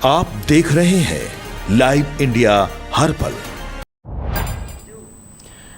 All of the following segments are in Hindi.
आप देख रहे हैं लाइव इंडिया हर पल।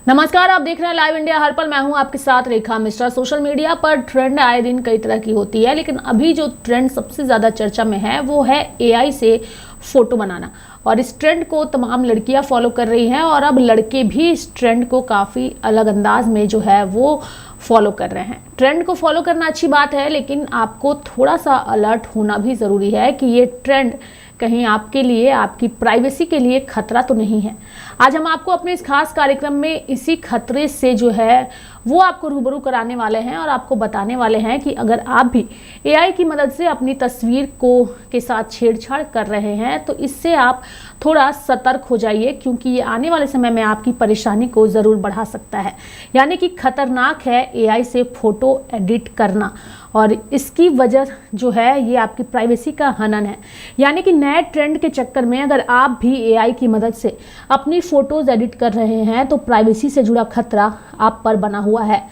नमस्कार, आप देख रहे हैं लाइव इंडिया हर पल। मैं हूं आपके साथ रेखा मिश्रा। सोशल मीडिया पर ट्रेंड आए दिन कई तरह की होती है, लेकिन अभी जो ट्रेंड सबसे ज़्यादा चर्चा में है वो है एआई से फोटो बनाना। और इस ट्रेंड को तमाम लड़कियां फॉलो कर रही हैं और अब लड़के भी इस ट्रेंड को काफ़ी अलग अंदाज में जो है वो फॉलो कर रहे हैं। ट्रेंड को फॉलो करना अच्छी बात है, लेकिन आपको थोड़ा सा अलर्ट होना भी ज़रूरी है कि ये ट्रेंड कहीं आपके लिए, आपकी प्राइवेसी के लिए खतरा तो नहीं है। आज हम आपको अपने इस खास कार्यक्रम में इसी खतरे से जो है वो आपको रूबरू कराने वाले हैं और आपको बताने वाले हैं कि अगर आप भी एआई की मदद से अपनी तस्वीर के साथ छेड़छाड़ कर रहे हैं तो इससे आप थोड़ा सतर्क हो जाइए, क्योंकि ये आने वाले समय में आपकी परेशानी को ज़रूर बढ़ा सकता है। यानी कि खतरनाक है एआई से फ़ोटो एडिट करना, और इसकी वजह जो है ये आपकी प्राइवेसी का हनन है। यानी कि नए ट्रेंड के चक्कर में अगर आप भी एआई की मदद से अपनी फ़ोटोज़ एडिट कर रहे हैं तो प्राइवेसी से जुड़ा खतरा आप पर बना हुआ है।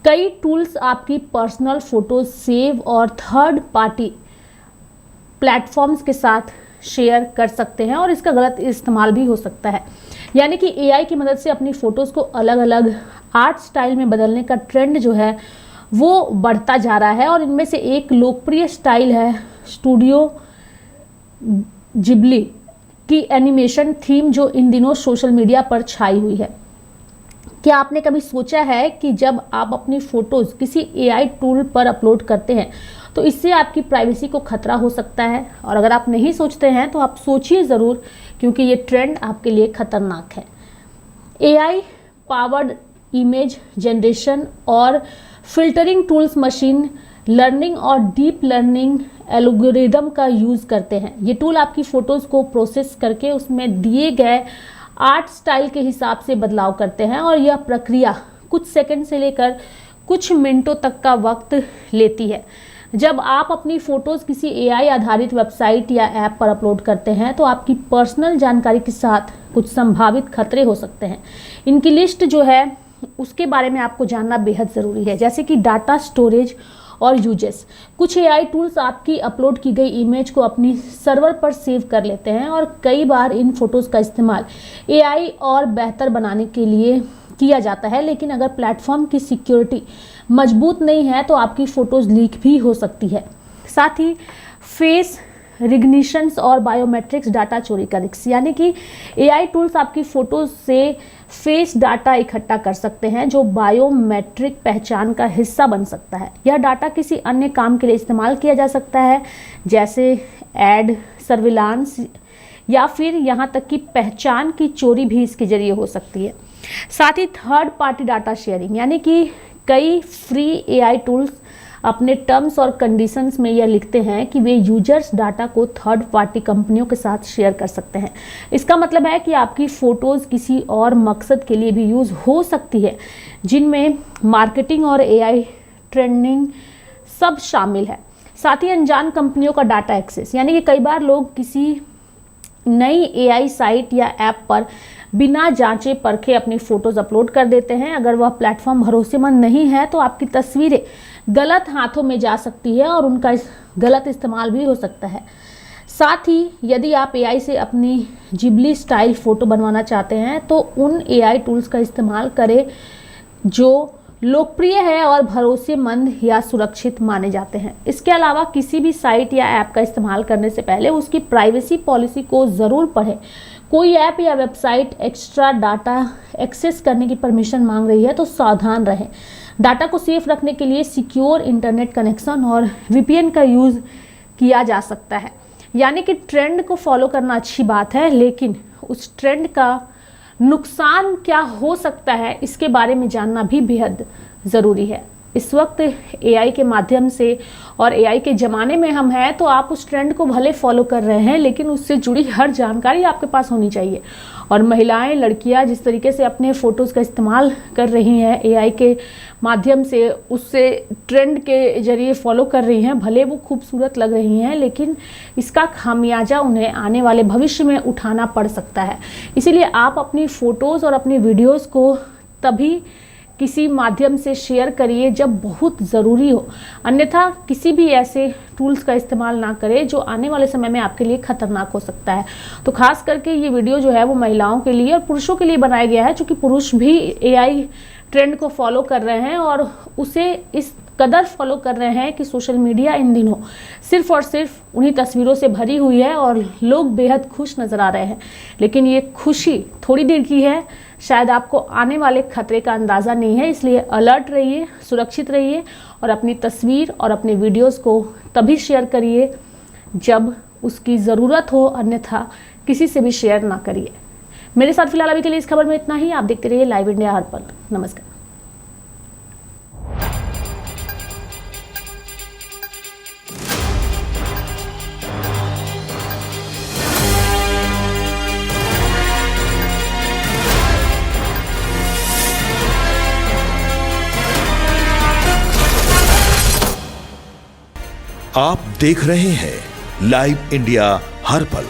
कई टूल्स आपकी पर्सनल फ़ोटोज़ सेव और थर्ड पार्टी प्लेटफॉर्म्स के साथ शेयर कर सकते हैं और इसका गलत इस्तेमाल भी हो सकता है। यानी कि एआई की मदद से अपनी फ़ोटोज़ को अलग अलग आर्ट स्टाइल में बदलने का ट्रेंड जो है वो बढ़ता जा रहा है। और इनमें से एक लोकप्रिय स्टाइल है स्टूडियो जिबली की एनिमेशन थीम, जो इन दिनों सोशल मीडिया पर छाई हुई है। क्या आपने कभी सोचा है कि जब आप अपनी फ़ोटोज़ किसी एआई टूल पर अपलोड करते हैं तो इससे आपकी प्राइवेसी को खतरा हो सकता है? और अगर आप नहीं सोचते हैं तो आप सोचिए ज़रूर, क्योंकि ये ट्रेंड आपके लिए खतरनाक है। एआई पावर्ड इमेज जनरेशन और फिल्टरिंग टूल्स मशीन लर्निंग और डीप लर्निंग एल्गोरिदम का यूज़ करते हैं। ये टूल आपकी फ़ोटोज़ को प्रोसेस करके उसमें दिए गए आर्ट स्टाइल के हिसाब से बदलाव करते हैं, और यह प्रक्रिया कुछ सेकंड से लेकर कुछ मिनटों तक का वक्त लेती है। जब आप अपनी फ़ोटोज़ किसी एआई आधारित वेबसाइट या ऐप पर अपलोड करते हैं तो आपकी पर्सनल जानकारी के साथ कुछ संभावित खतरे हो सकते हैं। इनकी लिस्ट जो है उसके बारे में आपको जानना बेहद ज़रूरी है, जैसे कि डाटा स्टोरेज और यूजेस। कुछ एआई टूल्स आपकी अपलोड की गई इमेज को अपनी सर्वर पर सेव कर लेते हैं और कई बार इन फोटोज़ का इस्तेमाल एआई और बेहतर बनाने के लिए किया जाता है। लेकिन अगर प्लेटफॉर्म की सिक्योरिटी मजबूत नहीं है तो आपकी फ़ोटोज़ लीक भी हो सकती है। साथ ही फेस रिकग्निशंस और बायोमेट्रिक्स डाटा चोरी का रिस्क, यानी कि एआई टूल्स आपकी फ़ोटोज़ से फेस डाटा इकट्ठा कर सकते हैं जो बायोमेट्रिक पहचान का हिस्सा बन सकता है। यह डाटा किसी अन्य काम के लिए इस्तेमाल किया जा सकता है, जैसे एड सर्विलांस, या फिर यहाँ तक कि पहचान की चोरी भी इसके जरिए हो सकती है। साथ ही थर्ड पार्टी डाटा शेयरिंग, यानी कि कई फ्री एआई टूल्स अपने टर्म्स और कंडीशंस में यह लिखते हैं कि वे यूजर्स डाटा को थर्ड पार्टी कंपनियों के साथ शेयर कर सकते हैं। इसका मतलब है कि आपकी फ़ोटोज़ किसी और मकसद के लिए भी यूज़ हो सकती है, जिनमें मार्केटिंग और एआई ट्रेंडिंग सब शामिल है। साथ ही अनजान कंपनियों का डाटा एक्सेस, यानी कि कई बार लोग किसी नई एआई साइट या ऐप पर बिना जांचे परखे अपनी फ़ोटोज़ अपलोड कर देते हैं। अगर वह प्लेटफॉर्म भरोसेमंद नहीं है तो आपकी तस्वीरें गलत हाथों में जा सकती है और उनका गलत इस्तेमाल भी हो सकता है। साथ ही यदि आप एआई से अपनी जिबली स्टाइल फ़ोटो बनवाना चाहते हैं तो उन एआई टूल्स का इस्तेमाल करें जो लोकप्रिय है और भरोसेमंद या सुरक्षित माने जाते हैं। इसके अलावा किसी भी साइट या ऐप का इस्तेमाल करने से पहले उसकी प्राइवेसी पॉलिसी को ज़रूर पढ़ें। कोई ऐप या वेबसाइट एक्स्ट्रा डाटा एक्सेस करने की परमिशन मांग रही है तो सावधान रहें। डाटा को सेफ रखने के लिए सिक्योर इंटरनेट कनेक्शन और वीपीएन का यूज़ किया जा सकता है। यानी कि ट्रेंड को फॉलो करना अच्छी बात है, लेकिन उस ट्रेंड का नुकसान क्या हो सकता है इसके बारे में जानना भी बेहद ज़रूरी है। इस वक्त एआई के माध्यम से और एआई के ज़माने में हम हैं, तो आप उस ट्रेंड को भले फॉलो कर रहे हैं, लेकिन उससे जुड़ी हर जानकारी आपके पास होनी चाहिए। और महिलाएं, लड़कियां जिस तरीके से अपने फ़ोटोज़ का इस्तेमाल कर रही हैं एआई के माध्यम से, उससे ट्रेंड के जरिए फॉलो कर रही हैं, भले वो खूबसूरत लग रही हैं, लेकिन इसका खामियाजा उन्हें आने वाले भविष्य में उठाना पड़ सकता है। इसीलिए आप अपनी फ़ोटोज़ और अपनी वीडियोज़ को तभी किसी माध्यम से शेयर करिए जब बहुत ज़रूरी हो, अन्यथा किसी भी ऐसे टूल्स का इस्तेमाल ना करें जो आने वाले समय में आपके लिए खतरनाक हो सकता है। तो खास करके ये वीडियो जो है वो महिलाओं के लिए और पुरुषों के लिए बनाया गया है, क्योंकि पुरुष भी एआई ट्रेंड को फॉलो कर रहे हैं और उसे इस कदर फॉलो कर रहे हैं कि सोशल मीडिया इन दिनों सिर्फ और सिर्फ उन्हीं तस्वीरों से भरी हुई है और लोग बेहद खुश नज़र आ रहे हैं। लेकिन ये खुशी थोड़ी देर की है, शायद आपको आने वाले खतरे का अंदाज़ा नहीं है, इसलिए अलर्ट रहिए, सुरक्षित रहिए और अपनी तस्वीर और अपने वीडियोस को तभी शेयर करिए जब उसकी ज़रूरत हो, अन्यथा किसी से भी शेयर ना करिए। मेरे साथ फिलहाल अभी के लिए इस खबर में इतना ही। आप देखते रहिए लाइव इंडिया हर पल। नमस्कार। आप देख रहे हैं लाइव इंडिया हर पल।